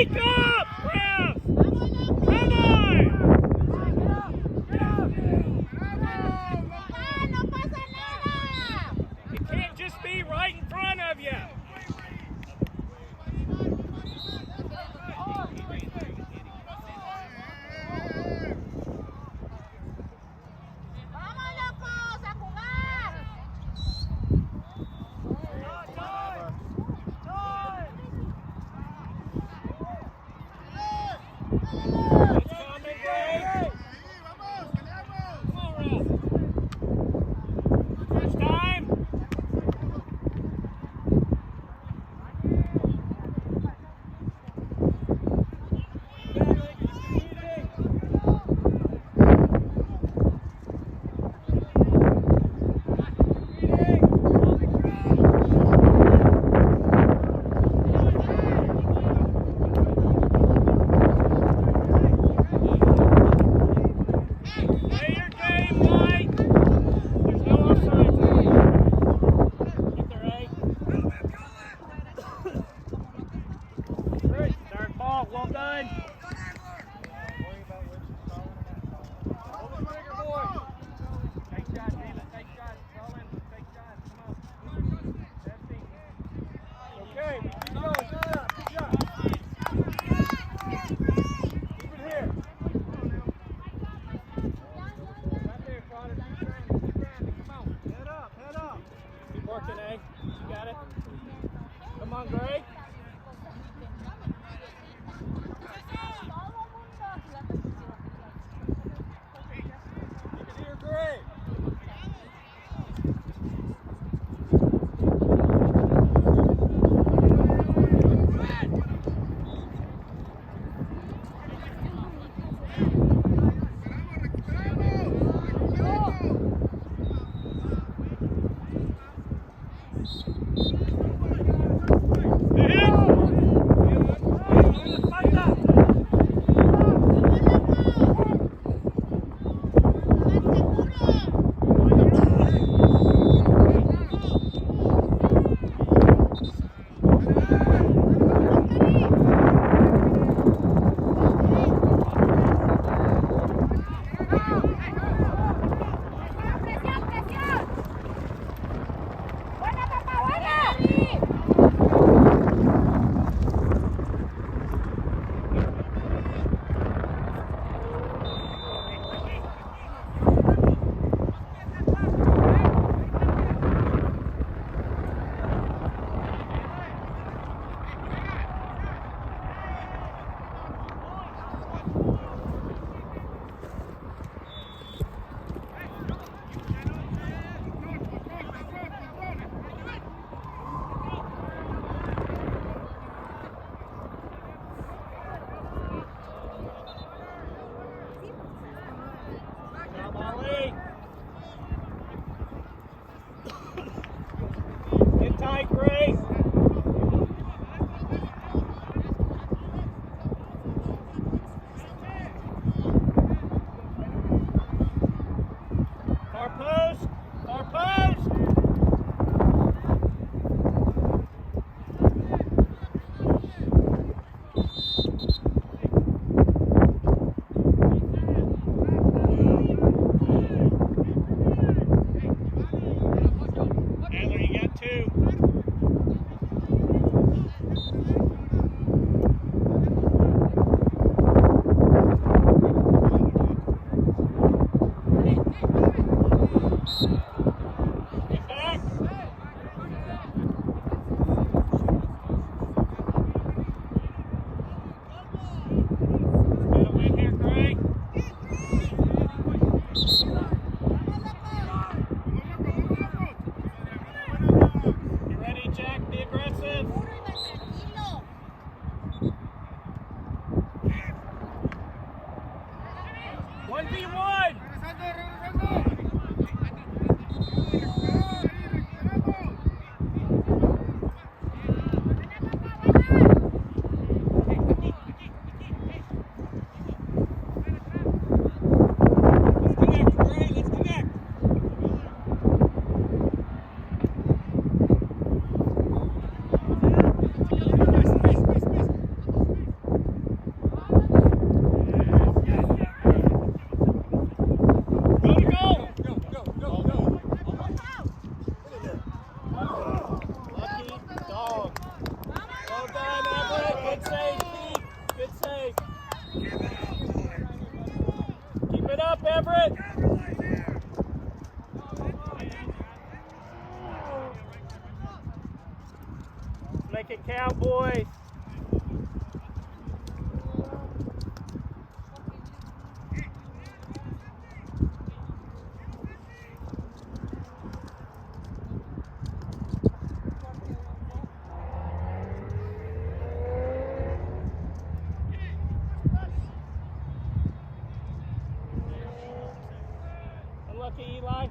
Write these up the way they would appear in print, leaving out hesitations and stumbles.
Wake up, ref! Come on! It can't just be right in front of you. Make it count, boys. Unlucky, Eli.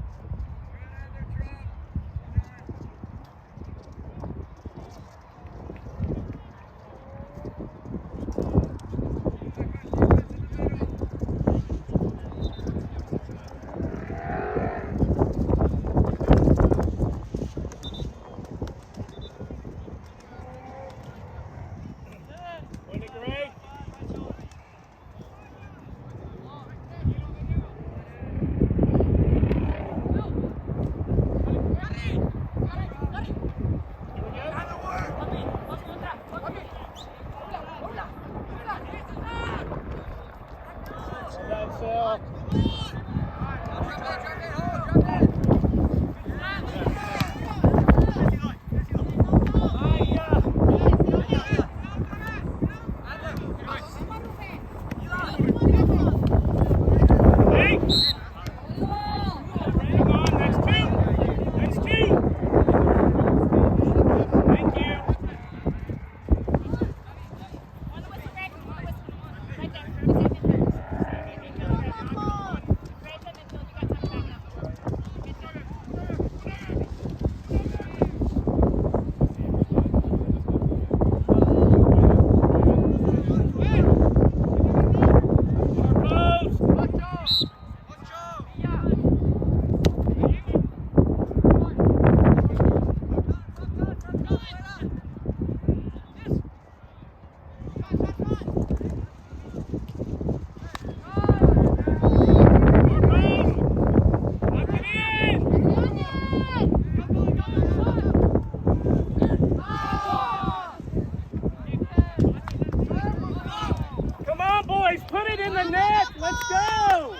Put it in the net. Let's go.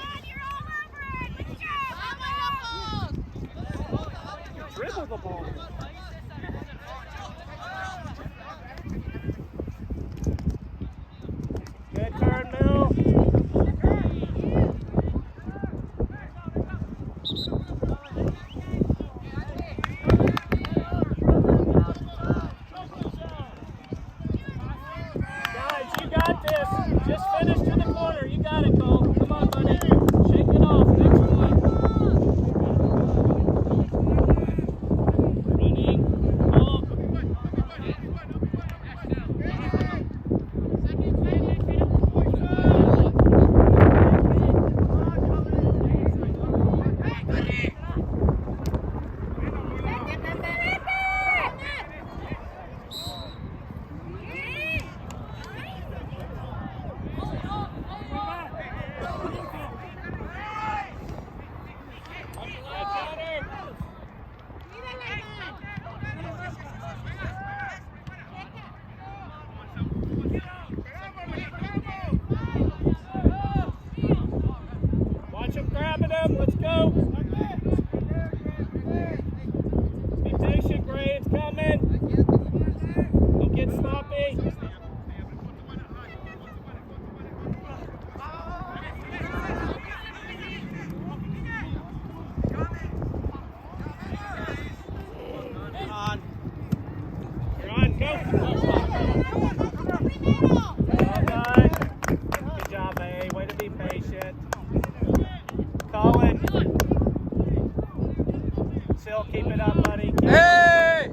Dribble the ball. Good turn, Mill. Guys, you got this. Just finish to the corner. You got it, Cole. Come on, buddy. Shake it off. Next one. Running. Up. Watch him grabbing him. Let's go. Be patient, Gray. It's coming. Don't get sloppy. You're on. Go. Well done. Good job, A. Way to be patient. Colin. Still keep it up, buddy. Hey!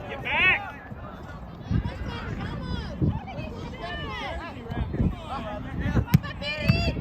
Get back! Papa Piri!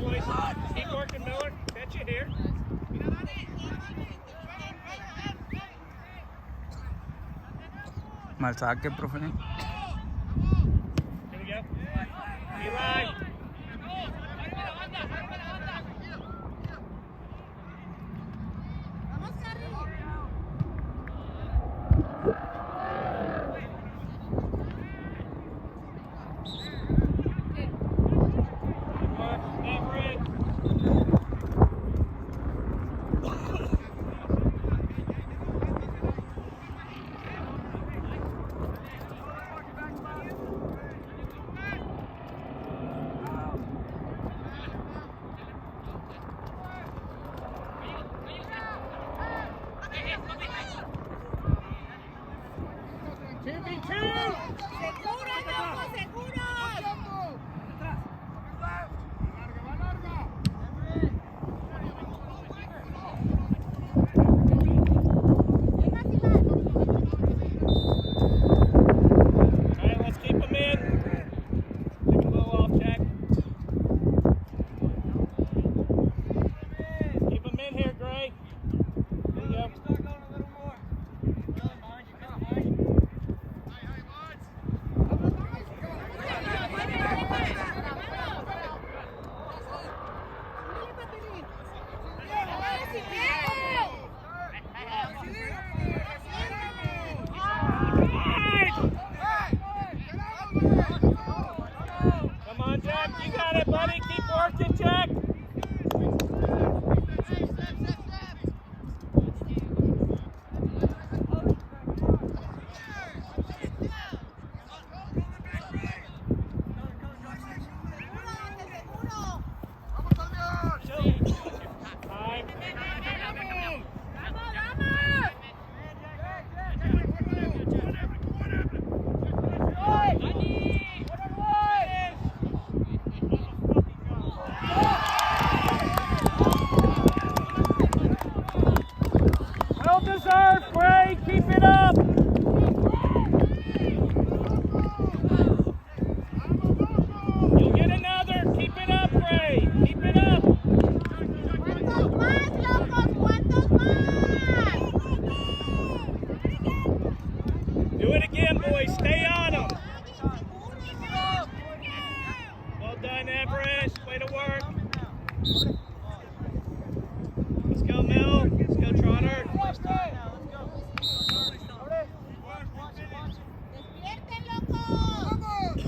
boys. Keep working, Miller. Catch you here. Mal saque, profe. Here we go. Eli. Come on, Jack. You got it, buddy. Keep working, Jack. Well deserved, Gray. Keep it up. You'll get another. Keep it up, Gray. Keep it up. ¿Cuántos más, locos? ¿Cuántos más? Do it again, boys. Stay on them. Well done, Everett. Way to work. Let's go, Mill. Let's go, Trotter. ¡Despierten, locos!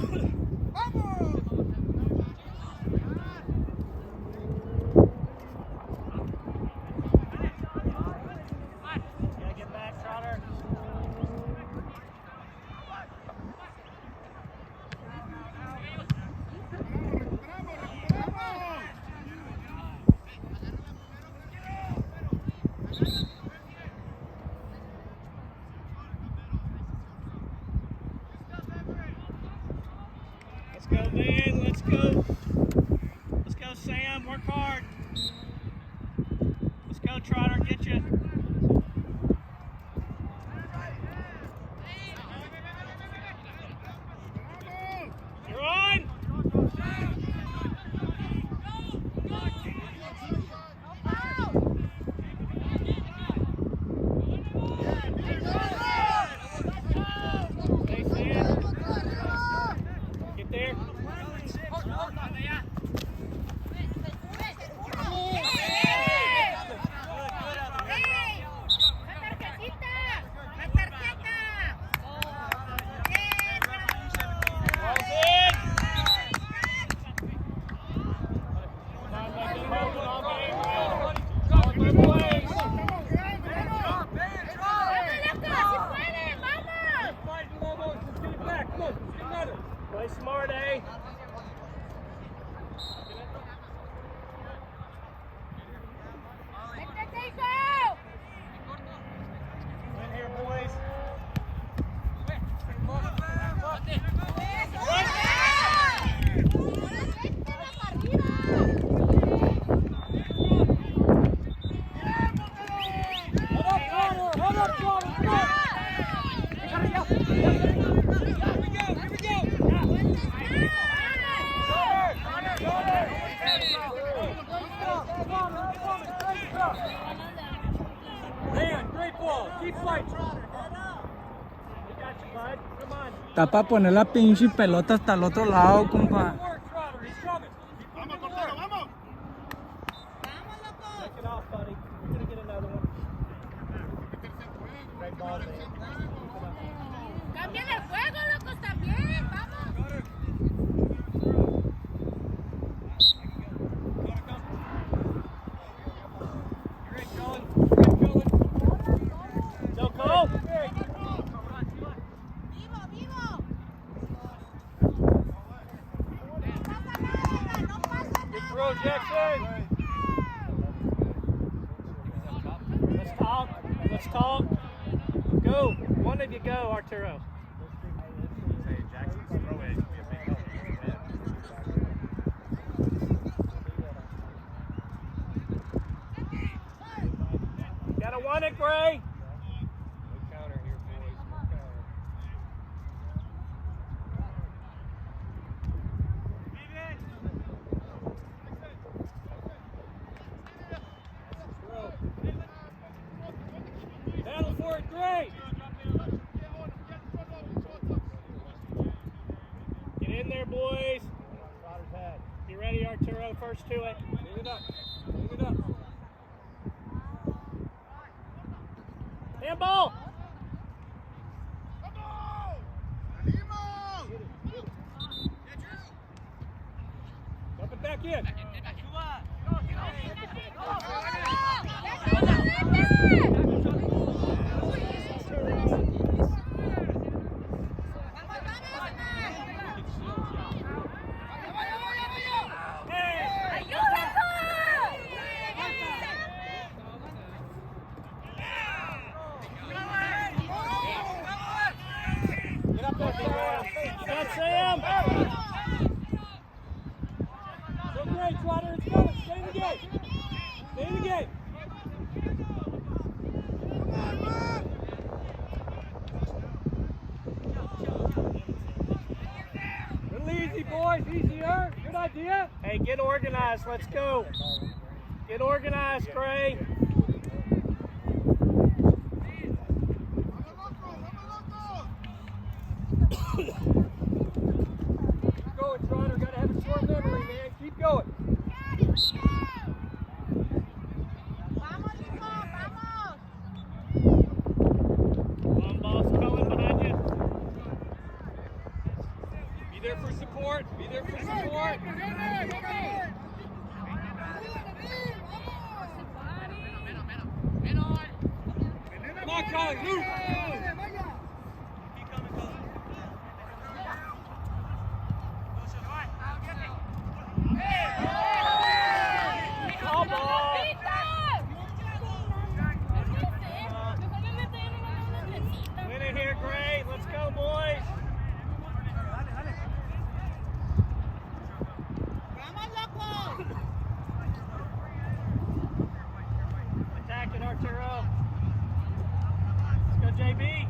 Gotta get back, Trotter. Let's go, Van. Let's go. Let's go, Sam. Work hard. Let's go, Trotter. Get you. You're on. Stay, Sam. Get there. Play smart, eh? In here, boys. Here we go. Man, great ball. Keep fighting. We got you, bud. Come on. Está para poner la pinche pelota hasta el otro lado, compa. Work, Trotter. He's coming. Vamos, Cortero, vamos. Vamos, locos. Take it off, buddy. We're gonna get another one. Great ball, man. Cambien el juego, locos, también. Vamos. Vivo, vivo. No pasa nada, no pasa Throw, Jackson. Let's talk. Let's talk. Go. One of you go, Arturo. Gotta want it, Gray. Battle for it, Gray. Get in there, boys. Get ready, Arturo. First to it. Move it up. Move it up. Handball. Dump it back in. Get up there, Sam. Get Sam. So great, Trotter. It's coming. Stay in the game. Stay in the game. Little easy, boys. Easier. Good idea. Hey, get organized. Let's go. Get organized, Gray. Keep going, Trotter. Gotta have a short memory, man. Keep going. Vamos, hijo, vamos. Long ball's coming behind you. Be there for support. Be there for support. Come on, Colin. Move. Call ball. Win it here, Gray. Let's go, boys. Vamos, locos. Attack it, Arturo. Let's go, JB.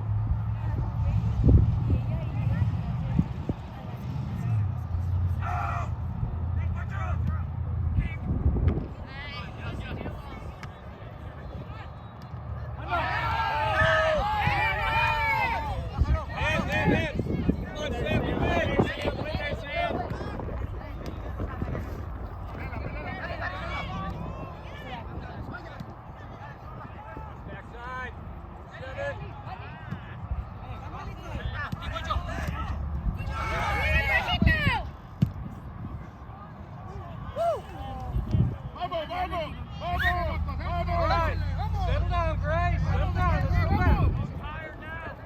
Settle down, Gray. Settle down. Let's go back. Higher now.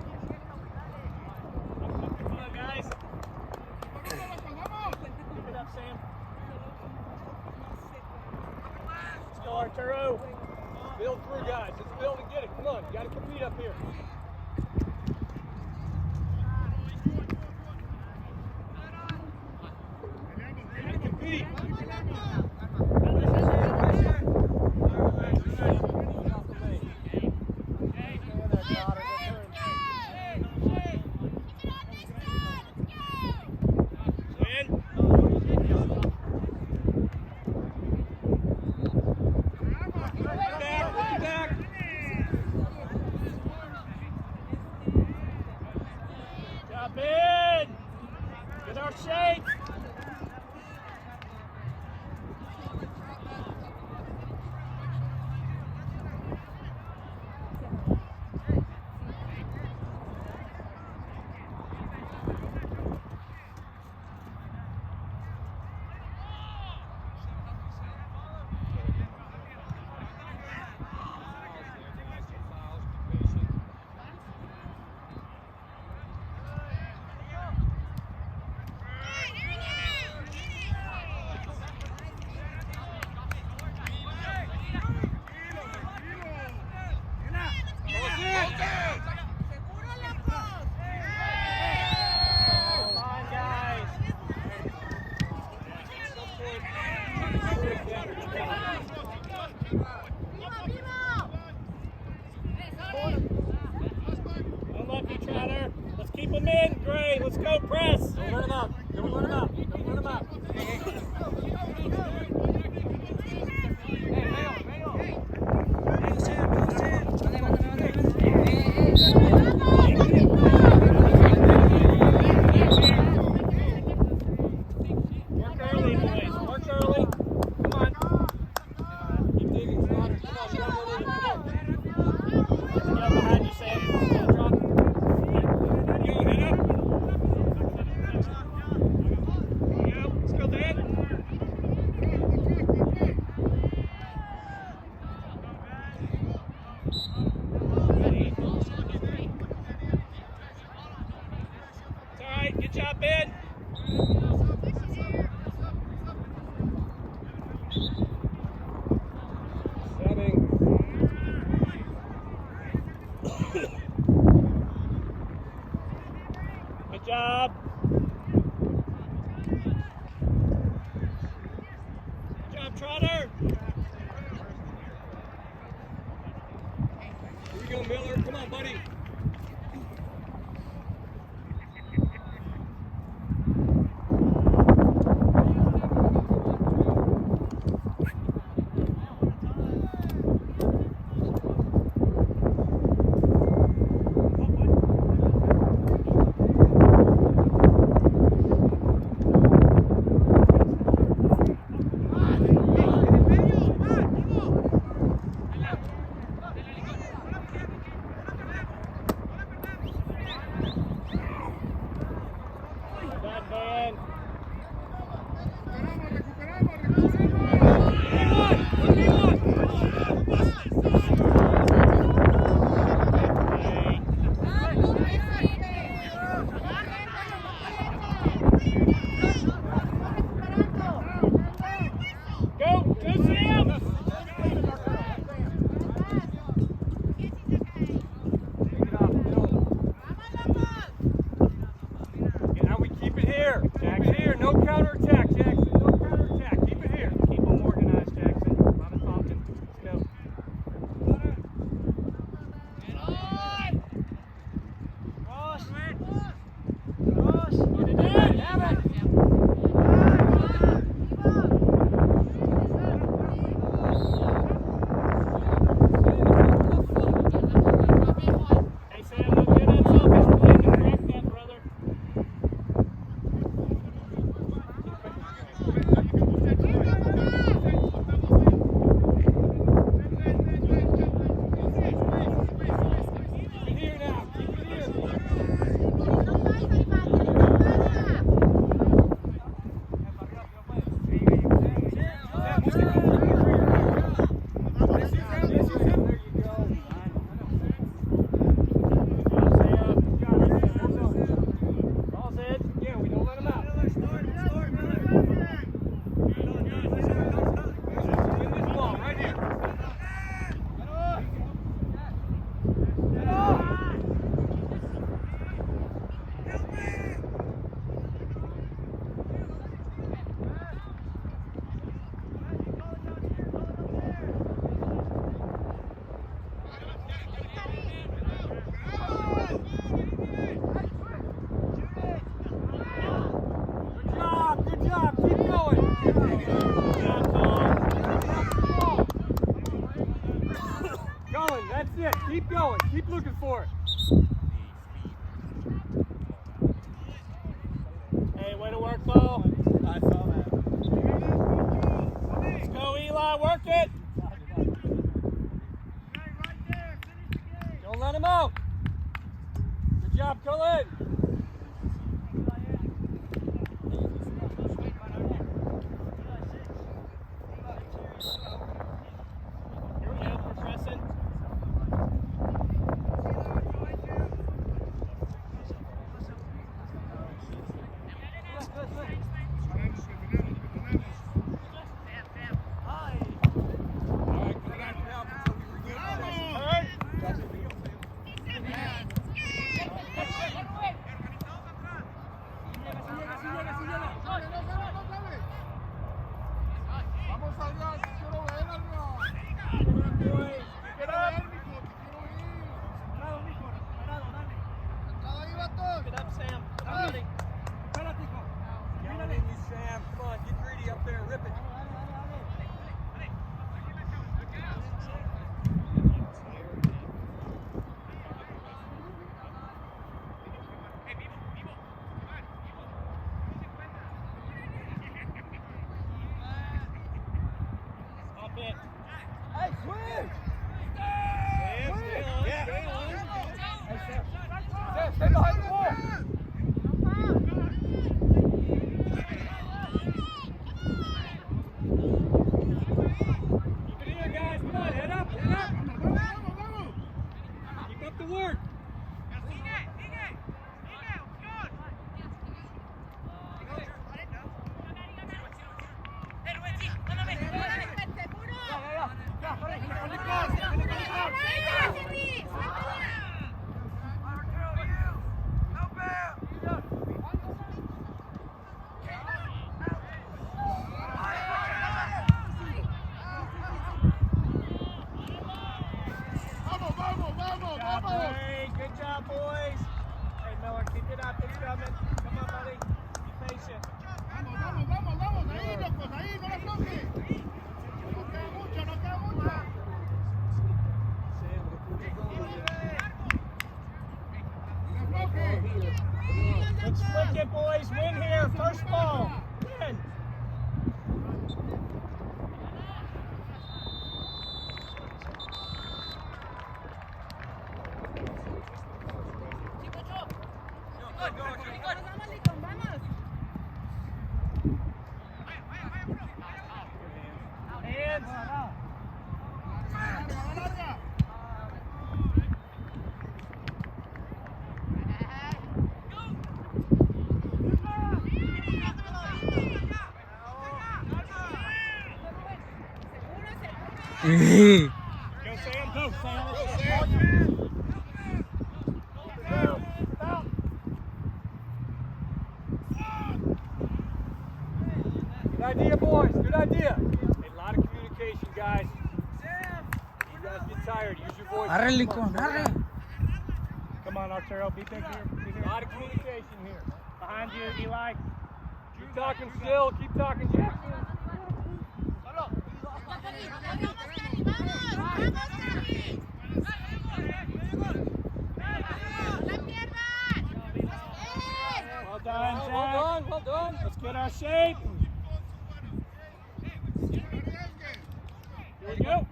Come on, guys. Keep it up, Sam. Let's go, Arturo. Build through, guys. Let's build and get it. Come on. You got to compete up here. Compete. Win. Good job. Good job, Trotter. Here we go, Miller. Come on, buddy. Keep going. Keep looking for it. Hey, way to work, Bo. I saw that. Let's go, Eli. Work it. Don't let him out. Good job, Cullen. Dale, Hey, good job, boys. Hey, Miller, keep it up. It's coming. Come on, buddy. Be patient. Vamos, vamos, vamos, vamos. Ahí, locos, ahí, no la toques. No queda mucho, no queda mucho. Let's flick it, boys. Win here. First ball. Win. Eh. Go, Sam. Go, Sam. Good idea, boys. Good idea. A lot of communication, guys. You guys get tired. Use your voice. Arre, Lincoln, arre. Come on, Arturo. Be big here. A lot of communication here. Behind you, Eli. Keep talking still. Keep talking, Jackson. Well done, Jack. Well done. Let's get our shape. Here we go.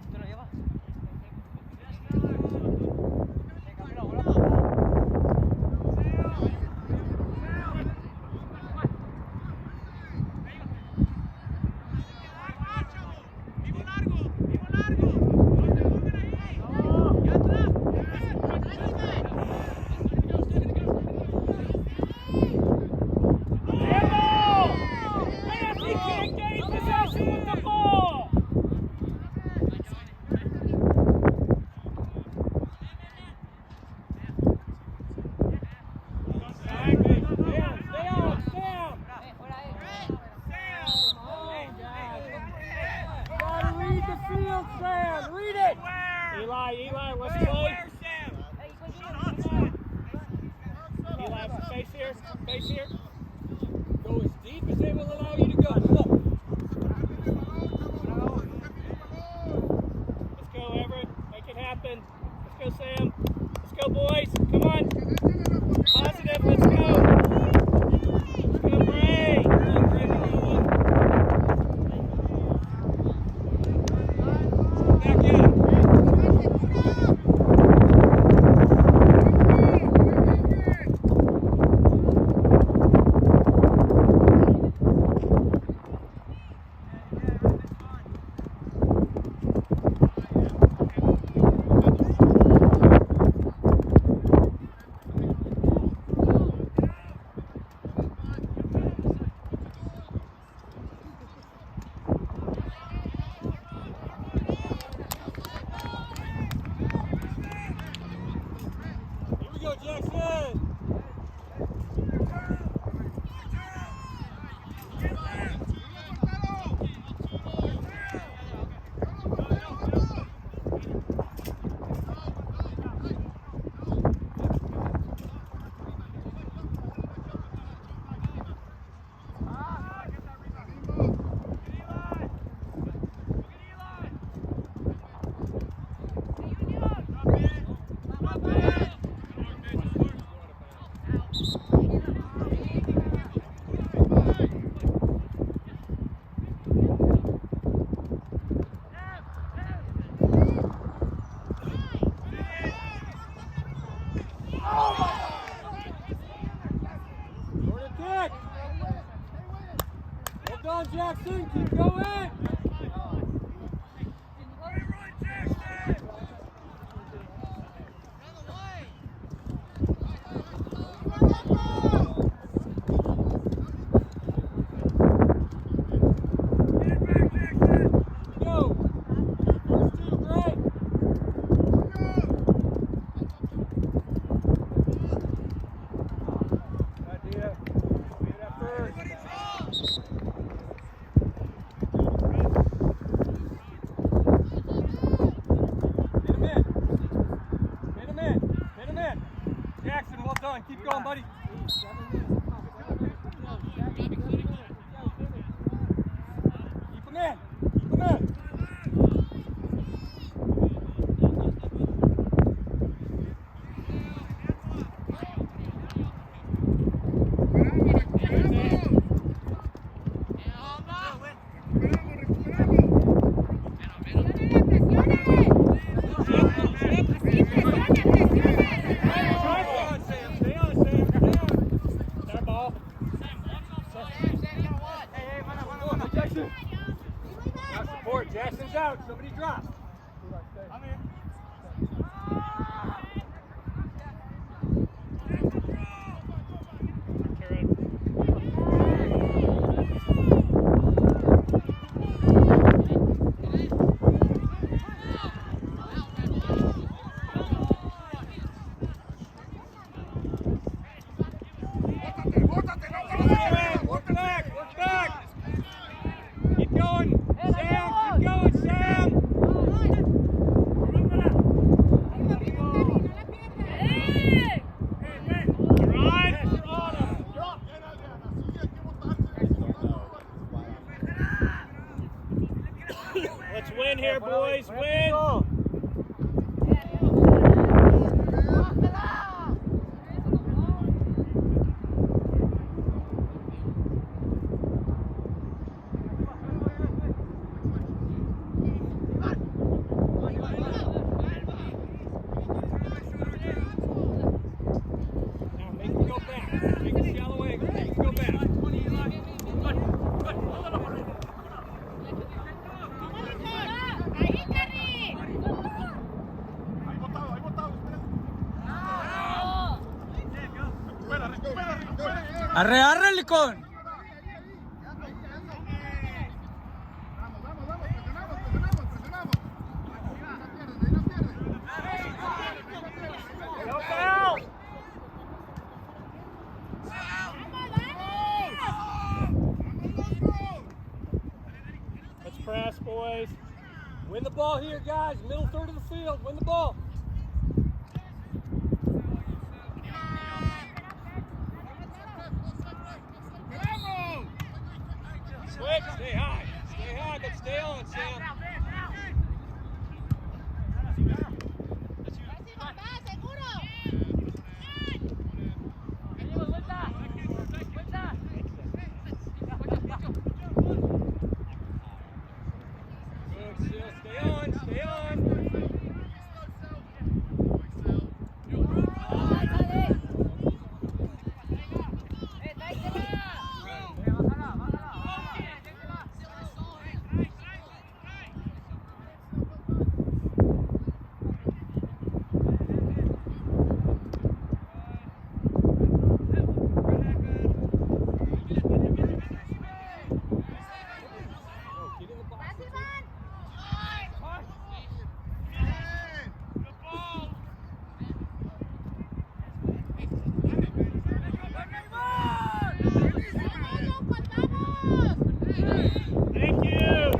Eli, let's play. Eli, face here. Go as deep as they will allow you to go. Come on. Let's go, Everett. Make it happen. Let's go, Sam. Let's go, boys. Come on. Positive. Let's go. Let's go, Bray. Back in. Now support. Jackson's out. Somebody drop. Work back. Work back. Keep going. Sam. Keep going, Sam. Let's win here, boys. Win. Now make it go back. Make it shallow angle. Make it go back. Arre, arre, Licón. No foul. Let's press, boys. Win the ball here, guys. Middle third of the field. Win the ball. Switch. Stay high. Stay high, but stay on, Sam. Good, Sil. Stay on. Stay on. Thank you.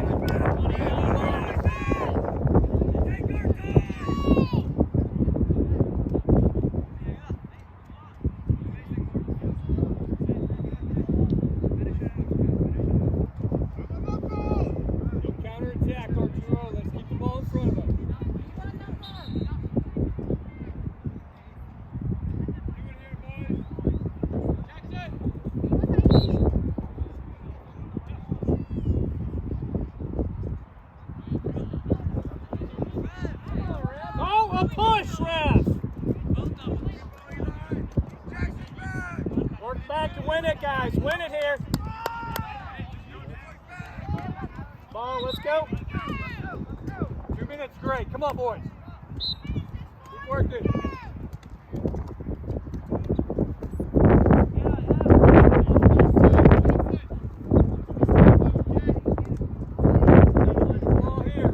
Don't counterattack, Arturo. Let's keep the ball in front of us. Oh, a push, ref! Work back to win it, guys. Win it here. Come on, let's go. 2 minutes straight. Come on, boys. Keep working. Ball here.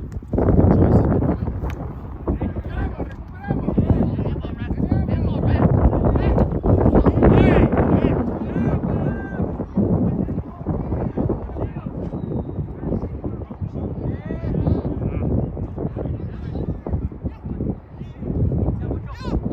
Go!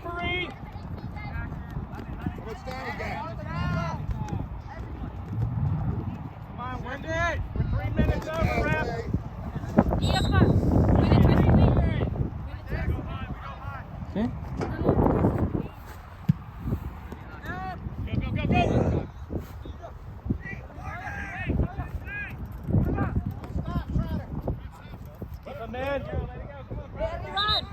referee. How much time we got? Come on, we're good. We're 3 minutes over, ref. Okay. Go, go, go, go. Keep him in. Let it go. Come on, Brad. Run.